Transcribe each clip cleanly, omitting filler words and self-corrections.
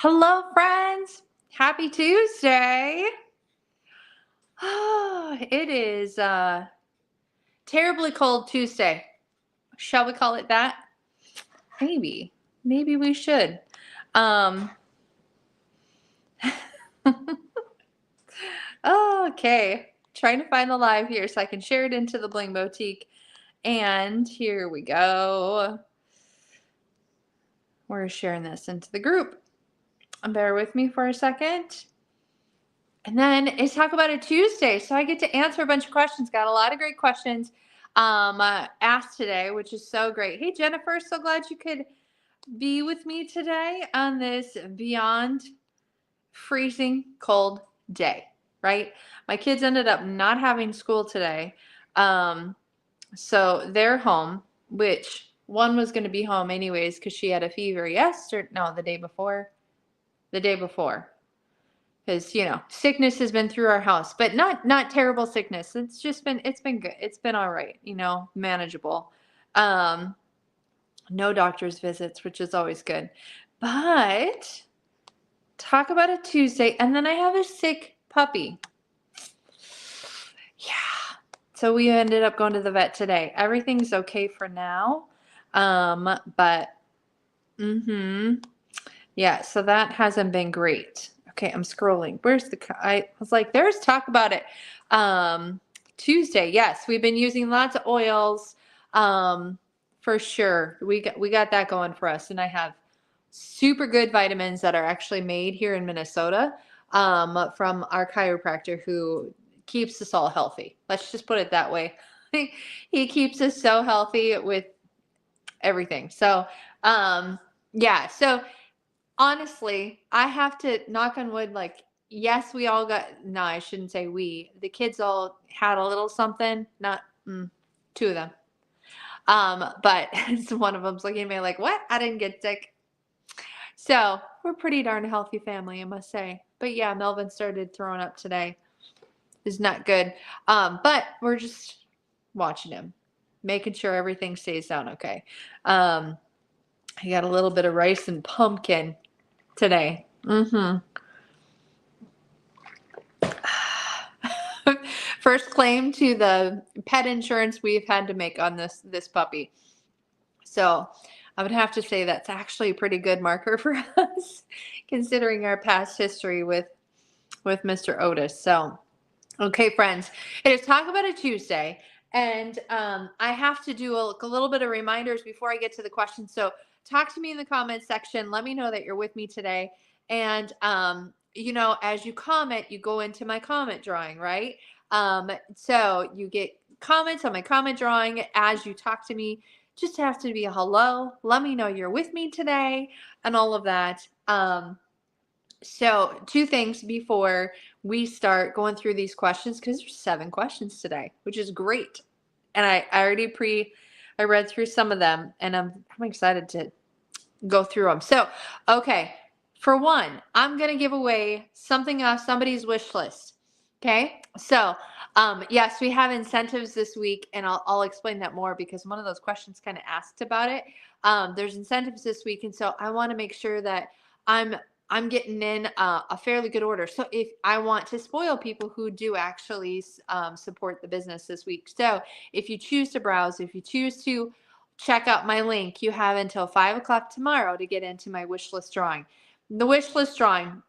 Hello, friends. Happy Tuesday. Oh, it is terribly cold Tuesday. Shall we call it that? Maybe. Maybe we should. Um, okay. Trying to find the live here so I can share it into the Bling Boutique. And here we go. We're sharing this into the group. Bear with me for a second. And then it's Talk About It Tuesday. So I get to answer a bunch of questions. Got a lot of great questions asked today, which is so great. Hey, Jennifer, so glad you could be with me today on this beyond freezing cold day, right? My kids ended up not having school today. So they're home, which one was going to be home anyways because she had a fever the day before. The day before. Because sickness has been through our house, but not terrible sickness. It's been good. It's been all right, manageable. No doctor's visits, which is always good. But Talk About It Tuesday, and then I have a sick puppy. Yeah. So we ended up going to the vet today. Everything's okay for now. But yeah, so that hasn't been great. Okay, I'm scrolling. I was like, there's Talk About It. Tuesday. Yes, we've been using lots of oils. For sure. We got that going for us. And I have super good vitamins that are actually made here in Minnesota, from our chiropractor who keeps us all healthy. Let's just put it that way. He keeps us so healthy with everything. So, yeah. So honestly, I have to knock on wood, yes, we all no, I shouldn't say we. The kids all had a little something, not two of them. But one of them's looking at me like, what? I didn't get sick. So we're a pretty darn healthy family, I must say. But yeah, Melvin started throwing up today. It's not good. But we're just watching him, making sure everything stays down okay. I got a little bit of rice and pumpkin today. First claim to the pet insurance we've had to make on this puppy. So I would have to say that's actually a pretty good marker for us, considering our past history with Mr. Otis. So, okay, friends, it is Talk About It Tuesday, and I have to do a little bit of reminders before I get to the questions. So talk to me in the comments section. Let me know that you're with me today. And, as you comment, you go into my comment drawing, right? So you get comments on my comment drawing as you talk to me. Just have to be a hello. Let me know you're with me today and all of that. So 2 things before we start going through these questions, because there's 7 questions today, which is great. And I already I read through some of them, and I'm excited to go through them. So, okay, for one, I'm going to give away something off somebody's wish list. Okay, so yes, we have incentives this week, and I'll explain that more because one of those questions kind of asked about it. There's incentives this week, and so I want to make sure that I'm getting in a fairly good order. So if I want to spoil people who do actually support the business this week. So if you choose to browse, if you choose to check out my link, you have until 5 o'clock tomorrow to get into my wish list drawing. The wish list drawing,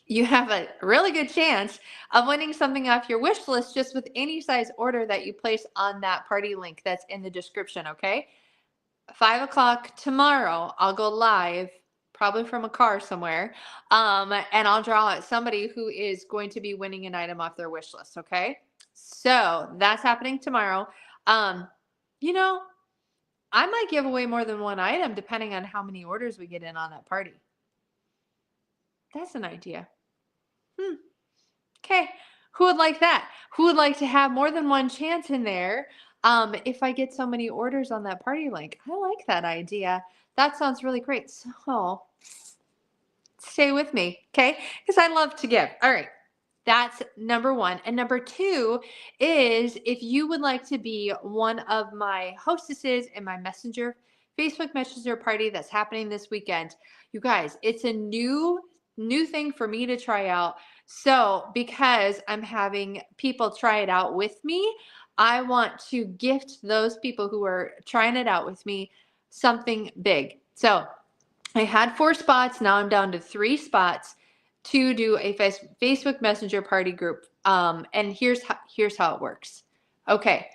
you have a really good chance of winning something off your wish list just with any size order that you place on that party link that's in the description, okay? 5 o'clock tomorrow, I'll go live, probably from a car somewhere, and I'll draw out somebody who is going to be winning an item off their wish list, okay? So that's happening tomorrow. I might give away more than one item depending on how many orders we get in on that party. That's an idea. Okay. Who would like that? Who would like to have more than one chance in there if I get so many orders on that party link? I like that idea. That sounds really great. So stay with me, okay? Because I love to give. All right. That's number 1. And number 2 is if you would like to be one of my hostesses in my Facebook Messenger party that's happening this weekend, You guys, it's a new thing for me to try out. So, because I'm having people try it out with me, I want to gift those people who are trying it out with me something big. So, I had 4 spots. Now I'm down to 3 spots to do a Facebook Messenger party group. And here's how it works. Okay.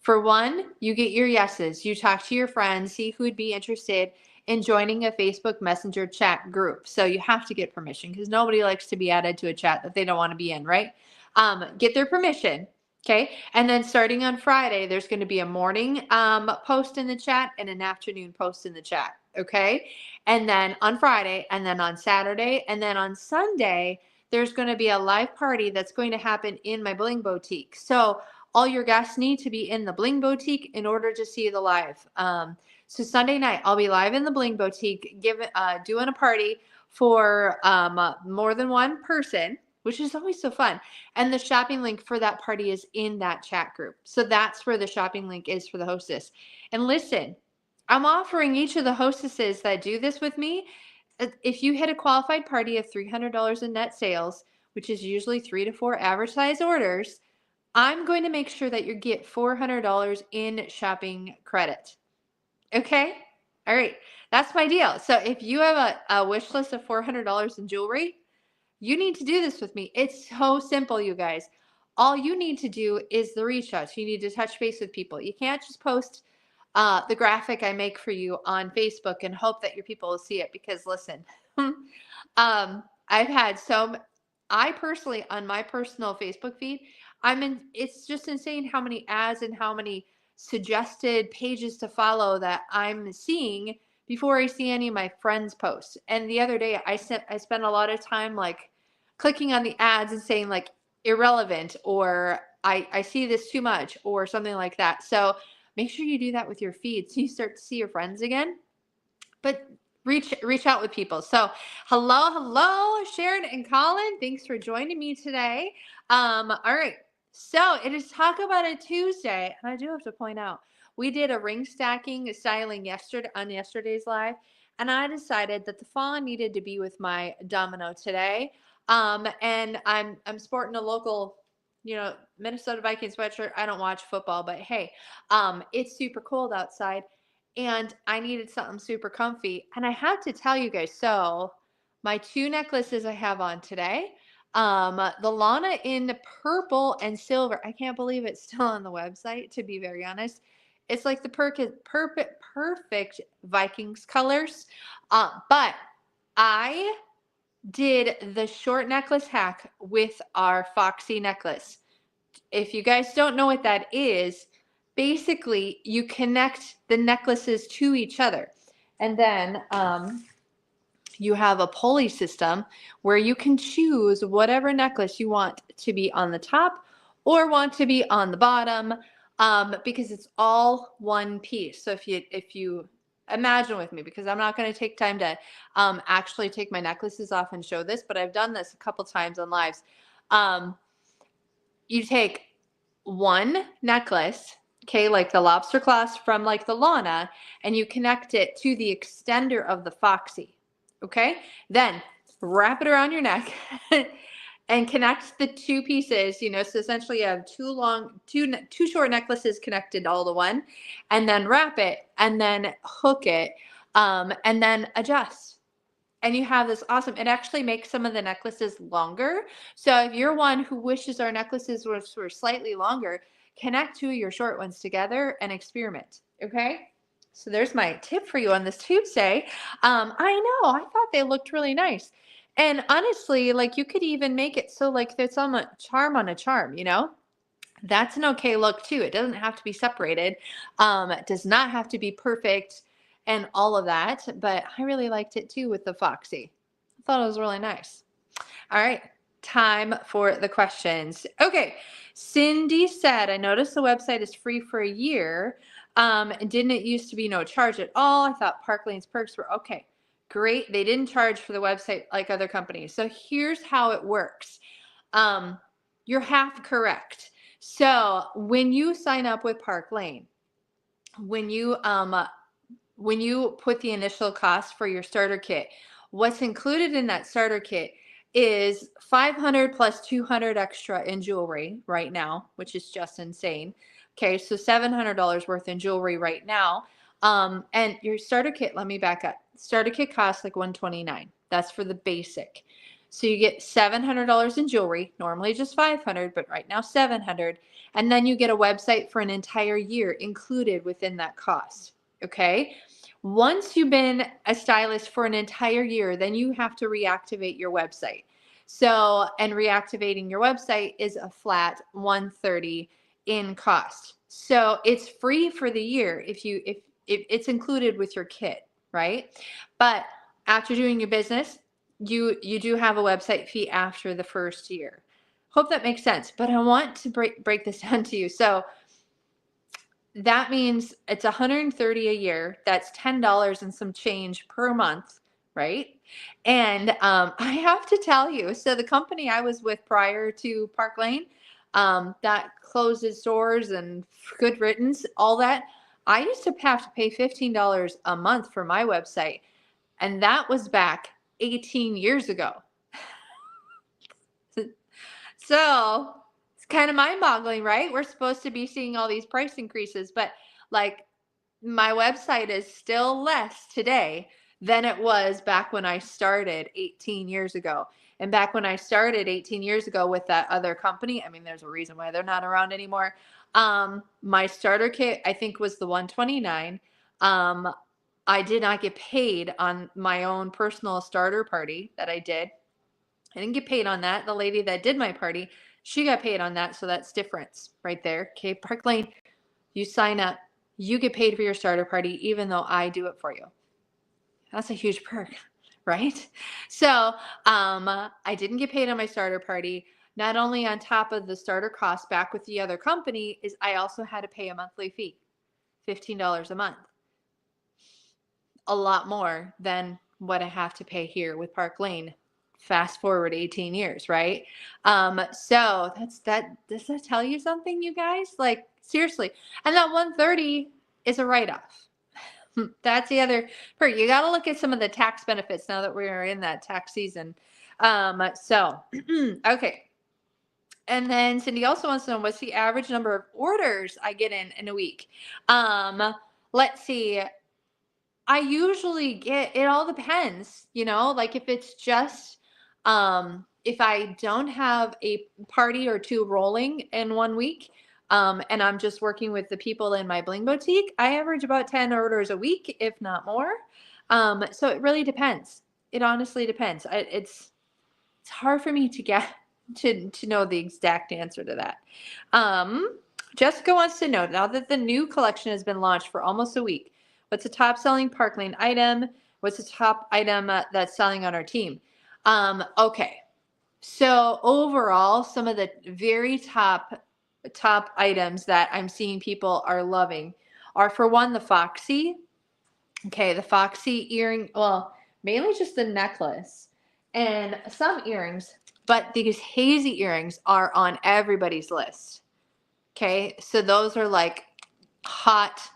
For one, you get your yeses. You talk to your friends, see who would be interested in joining a Facebook Messenger chat group. So you have to get permission because nobody likes to be added to a chat that they don't want to be in, right? Get their permission. Okay. And then starting on Friday, there's going to be a morning post in the chat and an afternoon post in the chat. Okay. And then on Friday, and then on Saturday, and then on Sunday, there's going to be a live party that's going to happen in my Bling Boutique. So all your guests need to be in the Bling Boutique in order to see the live. So Sunday night, I'll be live in the Bling Boutique, doing a party for more than one person, which is always so fun. And the shopping link for that party is in that chat group. So that's where the shopping link is for the hostess. And listen, I'm offering each of the hostesses that do this with me, if you hit a qualified party of $300 in net sales, which is usually 3 to 4 average size orders, I'm going to make sure that you get $400 in shopping credit. Okay? All right. That's my deal. So if you have a wish list of $400 in jewelry, you need to do this with me. It's so simple, you guys. All you need to do is the reach out. You need to touch base with people. You can't just post the graphic I make for you on Facebook and hope that your people will see it because listen, I've had I personally, on my personal Facebook feed, it's just insane how many ads and how many suggested pages to follow that I'm seeing before I see any of my friends post. And the other day I spent a lot of time like clicking on the ads and saying like irrelevant or I see this too much or something like that. So make sure you do that with your feed so you start to see your friends again. But reach out with people. So hello, Sharon and Colin. Thanks for joining me today. All right. So it is Talk About It Tuesday. And I do have to point out, we did a ring stacking styling yesterday's live. And I decided that the fawn needed to be with my domino today. And I'm sporting a local, Minnesota Vikings sweatshirt. I don't watch football, but hey, it's super cold outside. And I needed something super comfy. And I have to tell you guys, so my 2 necklaces I have on today, the Lana in purple and silver. I can't believe it's still on the website, to be very honest. It's like the perfect Vikings colors. But I did the short necklace hack with our Foxy necklace. If you guys don't know what that is, basically you connect the necklaces to each other. And then you have a pulley system where you can choose whatever necklace you want to be on the top or want to be on the bottom because it's all one piece. So if you imagine with me, because I'm not going to take time to actually take my necklaces off and show this, but I've done this a couple times on lives. You take one necklace, okay, like the lobster clasp from like the Lana, and you connect it to the extender of the Foxy, okay? Then wrap it around your neck and connect the 2 pieces, so essentially you have two short necklaces connected all to one, and then wrap it and then hook it and then adjust. And you have this awesome, it actually makes some of the necklaces longer. So if you're one who wishes our necklaces were slightly longer, connect 2 of your short ones together and experiment. Okay. So there's my tip for you on this Tuesday. I know, I thought they looked really nice. And honestly, like you could even make it so like there's on a charm on a charm, That's an okay look too. It doesn't have to be separated. It does not have to be perfect and all of that, but I really liked it too with the Foxy. I thought it was really nice. All right, time for the questions. Okay, Cindy said, I noticed the website is free for a year. Didn't it used to be no charge at all? I thought Park Lane's perks were okay. Great, they didn't charge for the website like other companies. So here's how it works. You're half correct. So when you sign up with Park Lane, when you put the initial cost for your starter kit, What's included in that starter kit is 500 plus 200 extra in jewelry right now, which is just insane. Okay, so $700 worth in jewelry right now. And your starter kit, let me back up. Starter kit costs like $129. That's for the basic. So you get $700 in jewelry, normally just $500, but right now $700. And then you get a website for an entire year included within that cost. Okay. Once you've been a stylist for an entire year, then you have to reactivate your website. So, and reactivating your website is a flat $130 in cost. So it's free for the year if it's included with your kit, right? But after doing your business, you do have a website fee after the first year. Hope that makes sense. But I want to break this down to you. So that means it's $130 a year. That's $10 and some change per month, right? And I have to tell you, so the company I was with prior to Park Lane, that closes stores and good riddance, all that, I used to have to pay $15 a month for my website. And that was back 18 years ago. So it's kind of mind-boggling, right? We're supposed to be seeing all these price increases, but like my website is still less today than it was back when I started 18 years ago. And back when I started 18 years ago with that other company, I mean, there's a reason why they're not around anymore. My starter kit, I think, was the $129. I did not get paid on my own personal starter party that I did. I didn't get paid on that. The lady that did my party, she got paid on that. So that's difference right there. Okay, Park Lane, you sign up, you get paid for your starter party, even though I do it for you. That's a huge perk, right? So I didn't get paid on my starter party. Not only on top of the starter cost back with the other company, is I also had to pay a monthly fee, $15 a month. A lot more than what I have to pay here with Park Lane. Fast forward 18 years, right? So that's that. Does that tell you something, you guys? Like, seriously. And that 130 is a write-off. That's the other part. You got to look at some of the tax benefits now that we're in that tax season. So, okay. And then Cindy also wants to know, what's the average number of orders I get in a week? Let's see. I usually get, it all depends, like if it's just, if I don't have a party or two rolling in 1 week, and I'm just working with the people in my bling boutique, I average about 10 orders a week, if not more. So it really depends. It honestly depends. It's hard for me to get to know the exact answer to that. Jessica wants to know, now that the new collection has been launched for almost a week, what's the top selling Park Lane item? What's the top item that's selling on our team? Okay. So overall, some of the very top items that I'm seeing people are loving are, for one, the Foxy. Okay, the Foxy earring, well, mainly just the necklace and some earrings, but these hazy earrings are on everybody's list. Okay, so those are like hot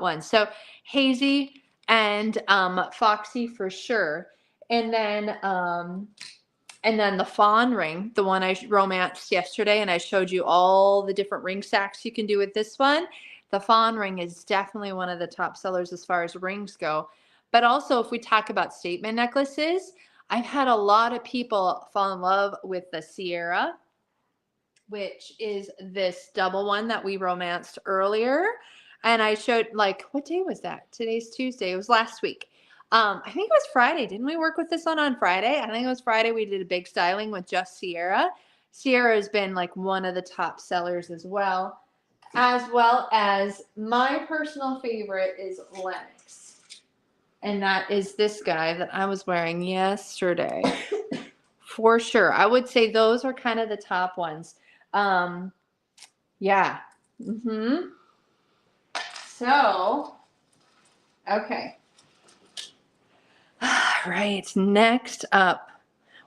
ones. So hazy and Foxy for sure. And then the fawn ring, the one I romanced yesterday, and I showed you all the different ring stacks you can do with this one. The fawn ring is definitely one of the top sellers as far as rings go. But also, if we talk about statement necklaces, I've had a lot of people fall in love with the Sierra, which is this double one that we romanced earlier. And I showed, like, what day was that? Today's Tuesday. It was last week. I think it was Friday. Didn't we work with this one on Friday? I think it was Friday. We did a big styling with just Sierra. Sierra has been like one of the top sellers as well as my personal favorite is Lennox. And that is this guy that I was wearing yesterday. For sure. I would say those are kind of the top ones. Yeah. So, okay. Right. Next up,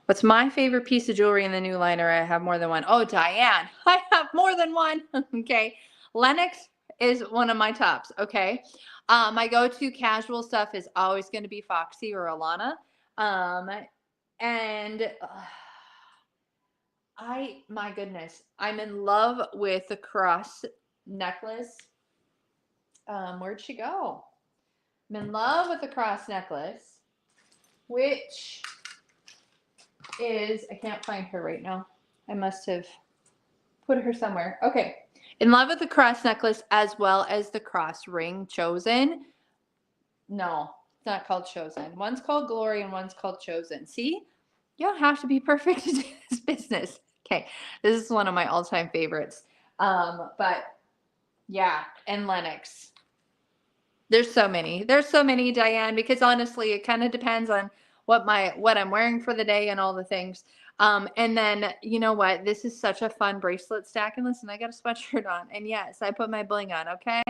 what's my favorite piece of jewelry in the new line? Or I have more than one. Oh, Diane. I have more than one. Okay. Lennox is one of my tops. Okay. My go-to casual stuff is always going to be Foxy or Alana. Um, and my goodness, I'm in love with the cross necklace. Where'd she go? I'm in love with the cross necklace, which is, I can't find her right now. I must have put her somewhere. Okay. In love with the cross necklace as well as the cross ring chosen. No, it's not called chosen. One's called glory and one's called chosen. See? You don't have to be perfect to do this business. Okay. This is one of my all-time favorites. But yeah, and Lennox. There's so many. There's so many, Diane, because honestly, it kind of depends on what I'm wearing for the day and all the things. And then you know what? This is such a fun bracelet stack. And listen, I got a sweatshirt on. And yes, I put my bling on, okay?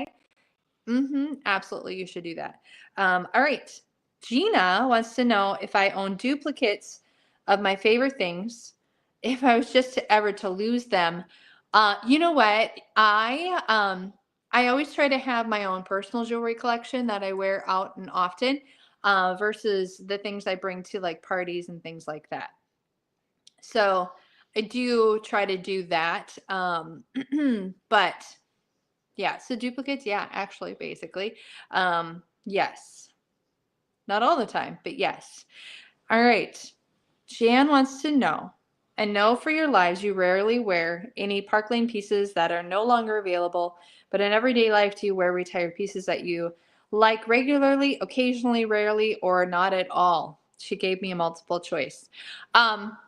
Absolutely, you should do that. All right. Gina wants to know if I own duplicates of my favorite things, if I was just to ever to lose them. You know what? I always try to have my own personal jewelry collection that I wear out and often, versus the things I bring to like parties and things like that. So I do try to do that. But yeah, so duplicates, yeah, actually, basically. Yes. Not all the time, but yes. All right. Jan wants to know, I know for your lives you rarely wear any Park Lane pieces that are no longer available, but in everyday life, do you wear retired pieces that you like regularly, occasionally, rarely, or not at all? She gave me a multiple choice. Um,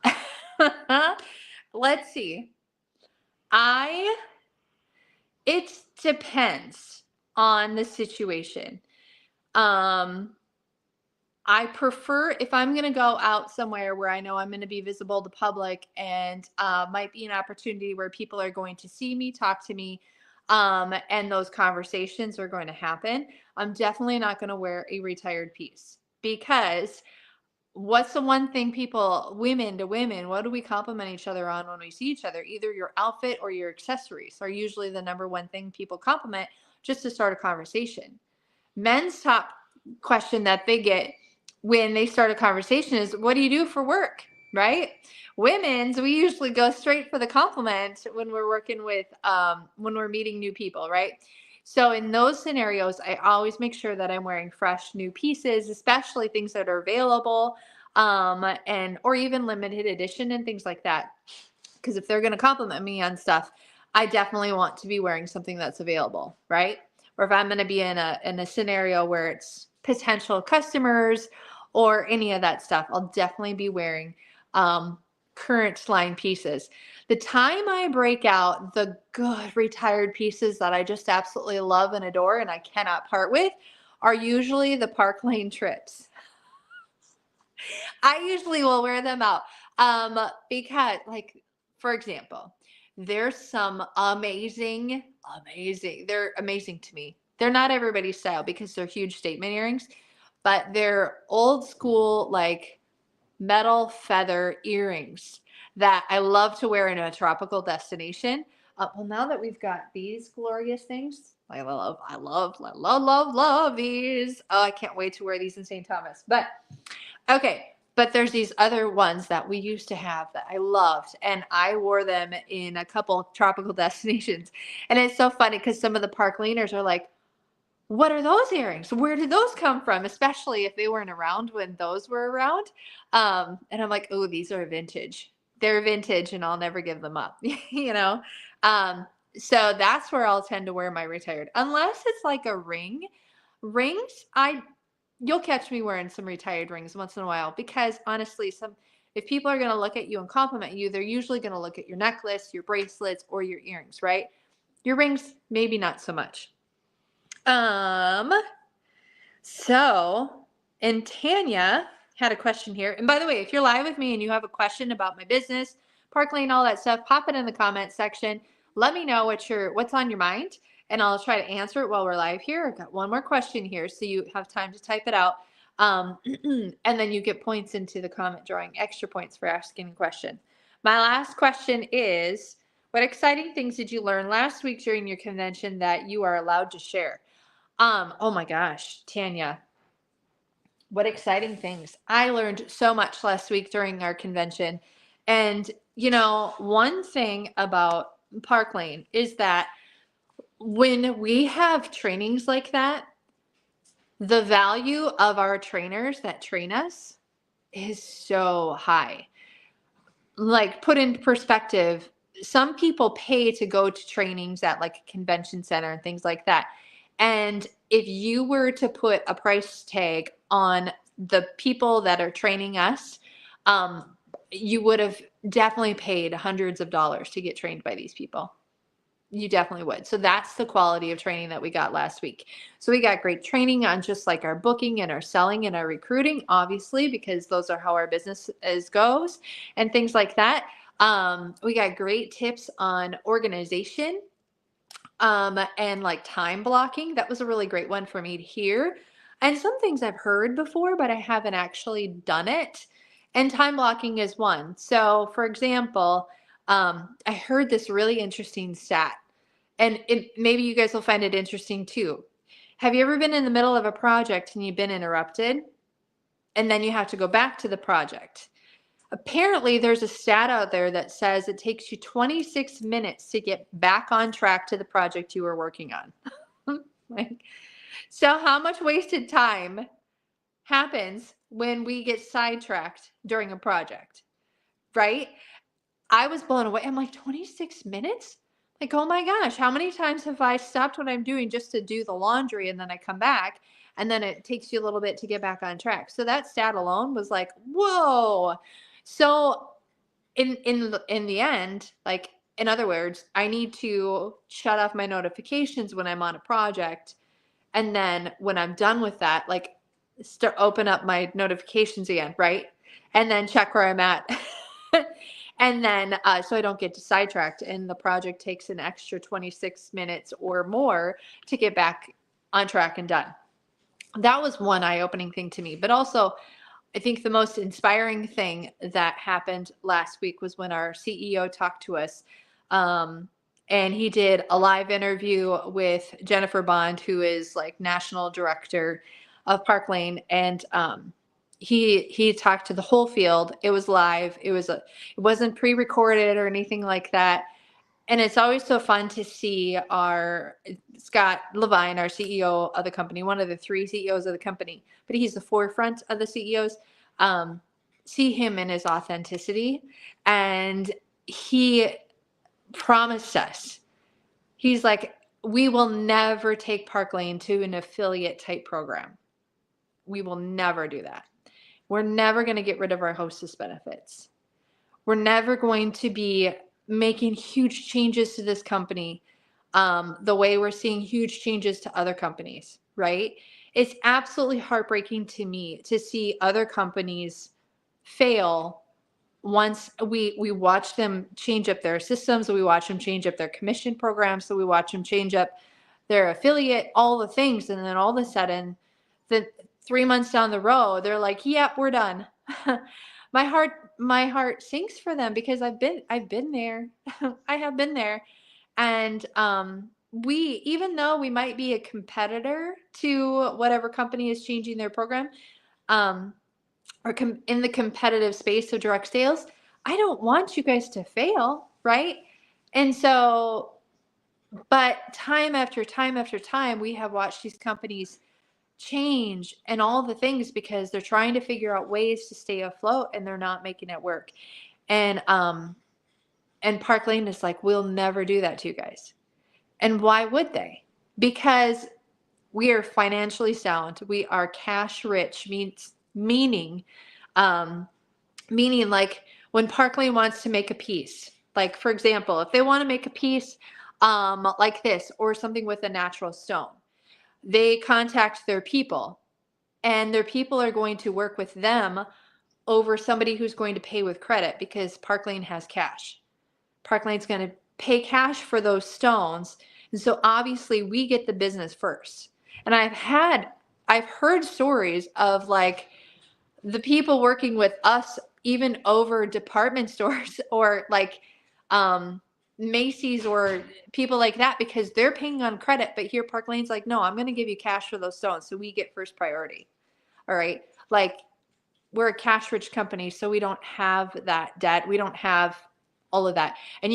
let's see. It depends on the situation. Um, I prefer if I'm going to go out somewhere where I know I'm going to be visible to public and might be an opportunity where people are going to see me, talk to me, and those conversations are going to happen. I'm definitely not going to wear a retired piece because what's the one thing women to women, what do we compliment each other on when we see each other? Either your outfit or your accessories are usually the number one thing people compliment just to start a conversation. Men's top question that they get when they start a conversation is, what do you do for work? Right? Women's, we usually go straight for the compliment when we're working with, when we're meeting new people, right? So in those scenarios, I always make sure that I'm wearing fresh new pieces, especially things that are available, and or even limited edition and things like that. Because if they're going to compliment me on stuff, I definitely want to be wearing something that's available, right? Or if I'm going to be in a scenario where it's potential customers or any of that stuff, I'll definitely be wearing current line pieces. The time I break out the good retired pieces that I just absolutely love and adore and I cannot part with are usually the Park Lane trips. I usually will wear them out. Because like, for example, there's some they're amazing to me. They're not everybody's style because they're huge statement earrings, but they're old school, like metal feather earrings that I love to wear in a tropical destination. Well, now that we've got these glorious things, I love these. Oh, I can't wait to wear these in St. Thomas. But okay. But there's these other ones that we used to have that I loved, and I wore them in a couple of tropical destinations. And it's so funny because some of the park leaners are like, what are those earrings? Where did those come from? Especially if they weren't around when those were around. And I'm like, oh, these are vintage. They're vintage and I'll never give them up, you know? Um, so that's where I'll tend to wear my retired, unless it's like a ring. Rings, you'll catch me wearing some retired rings once in a while because honestly, if people are going to look at you and compliment you, they're usually going to look at your necklace, your bracelets, or your earrings, right? Your rings, maybe not so much. So, and Tanya had a question here. And by the way, if you're live with me and you have a question about my business, Park Lane, all that stuff, pop it in the comments section. Let me know what's on your mind, and I'll try to answer it while we're live here. I've got one more question here, so you have time to type it out. And then you get points into the comment drawing, extra points for asking a question. My last question is, what exciting things did you learn last week during your convention that you are allowed to share? Oh my gosh, Tanya. What exciting things. I learned so much last week during our convention. And, one thing about Park Lane is that when we have trainings like that, the value of our trainers that train us is so high. Like, put in perspective, some people pay to go to trainings at like a convention center and things like that. And if you were to put a price tag on the people that are training us, you would have definitely paid hundreds of dollars to get trained by these people. You definitely would. So that's the quality of training that we got last week. So we got great training on just like our booking and our selling and our recruiting, obviously, because those are how our business goes and things like that. We got great tips on organization and like time blocking. That was a really great one for me to hear. And some things I've heard before, but I haven't actually done it. And time blocking is one. So, for example, I heard this really interesting stat, and maybe you guys will find it interesting too. Have you ever been in the middle of a project and you've been interrupted, and then you have to go back to the project? Apparently, there's a stat out there that says it takes you 26 minutes to get back on track to the project you were working on. So how much wasted time happens when we get sidetracked during a project, right? I was blown away. I'm like, 26 minutes? Like, oh my gosh, how many times have I stopped what I'm doing just to do the laundry and then I come back and then it takes you a little bit to get back on track. So that stat alone was like, whoa. So in the end, like, in other words, I need to shut off my notifications when I'm on a project. And then when I'm done with that, like, open up my notifications again, right? And then check where I'm at. And then, so I don't get sidetracked and the project takes an extra 26 minutes or more to get back on track and done. That was one eye-opening thing to me. But also, I think the most inspiring thing that happened last week was when our CEO talked to us. And he did a live interview with Jennifer Bond, who is like national director of Park Lane. And he talked to the whole field. It was live. It wasn't pre-recorded or anything like that. And it's always so fun to see our Scott Levine, our CEO of the company, one of the 3 CEOs of the company, but he's the forefront of the CEOs. See him in his authenticity. And he promised us, he's like, we will never take Park Lane to an affiliate type program. We will never do that. We're never going to get rid of our hostess benefits. We're never going to be making huge changes to this company the way we're seeing huge changes to other companies, right? It's absolutely heartbreaking to me to see other companies fail once we watch them change up their systems, we watch them change up their commission programs, so we watch them change up their affiliate, all the things, and then all of a sudden, the 3 months down the road, they're like, "Yep, we're done." my heart sinks for them because I've been there. I have been there, and we, even though we might be a competitor to whatever company is changing their program, or in the competitive space of direct sales, I don't want you guys to fail, right? And so, but time after time after time, we have watched these companies change and all the things because they're trying to figure out ways to stay afloat and they're not making it work. And Park Lane is like, we'll never do that to you guys. And why would they? Because we are financially sound. We are cash rich, meaning like when Park Lane wants to make a piece, like for example, if they want to make a piece like this or something with a natural stone, they contact their people and their people are going to work with them over somebody who's going to pay with credit because Park Lane has cash. Park Lane's going to pay cash for those stones. And so obviously we get the business first. And I've heard stories of like the people working with us even over department stores or like Macy's or people like that because they're paying on credit. But here Park Lane's like, no, I'm going to give you cash for those stones. So we get first priority. All right. Like, we're a cash rich company, so we don't have that debt. We don't have all of that. And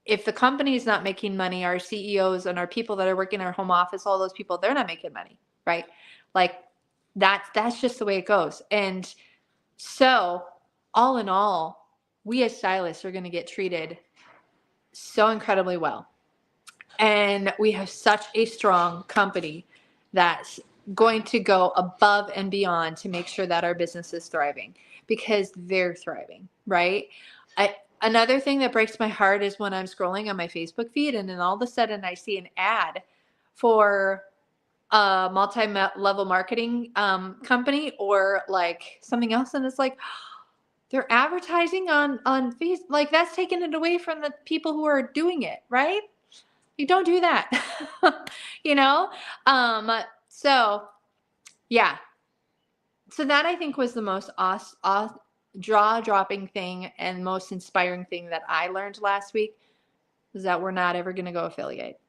if the company is not making money, our CEOs and our people that are working in our home office, all those people, they're not making money, right? Like that's just the way it goes. And so all in all, we as stylists are going to get treated so incredibly well. And we have such a strong company that's going to go above and beyond to make sure that our business is thriving because they're thriving, right? Another thing that breaks my heart is when I'm scrolling on my Facebook feed and then all of a sudden I see an ad for a multi-level marketing company or like something else. And it's like, they're advertising on Facebook. Like that's taking it away from the people who are doing it, right? You don't do that, you know? So yeah. So that I think was the most jaw-dropping thing and most inspiring thing that I learned last week is that we're not ever going to go affiliate.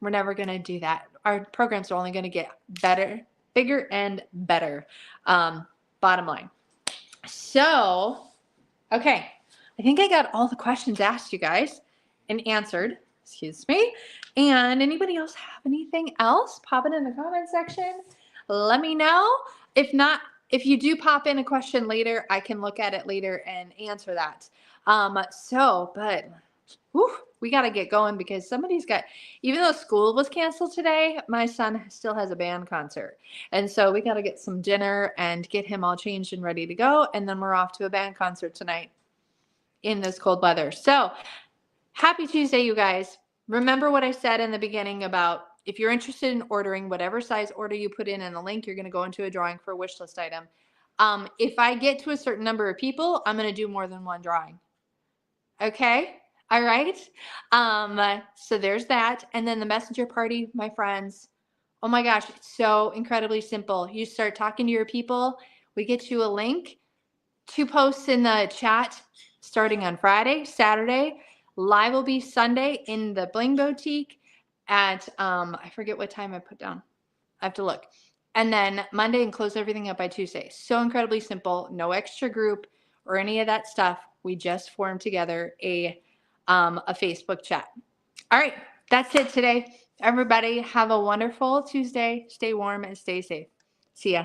We're never going to do that. Our programs are only going to get better, bigger, and better. Bottom line. So, okay. I think I got all the questions asked, you guys, and answered. Excuse me. And anybody else have anything else? Pop it in the comment section. Let me know. If not, if you do pop in a question later, I can look at it later and answer that. But whew, we got to get going because somebody's got, even though school was canceled today, my son still has a band concert. And so we got to get some dinner and get him all changed and ready to go. And then we're off to a band concert tonight in this cold weather. So happy Tuesday, you guys. Remember what I said in the beginning about if you're interested in ordering whatever size order you put in the link, you're going to go into a drawing for a wish list item. If I get to a certain number of people, I'm going to do more than one drawing. Okay. All right. So there's that. And then the messenger party, my friends. Oh my gosh, it's so incredibly simple. You start talking to your people. We get you a link, 2 posts in the chat starting on Friday, Saturday. Live will be Sunday in the Bling Boutique at, I forget what time I put down. I have to look. And then Monday and close everything up by Tuesday. So incredibly simple. No extra group or any of that stuff. We just formed together a Facebook chat. All right. That's it today. Everybody have a wonderful Tuesday. Stay warm and stay safe. See ya.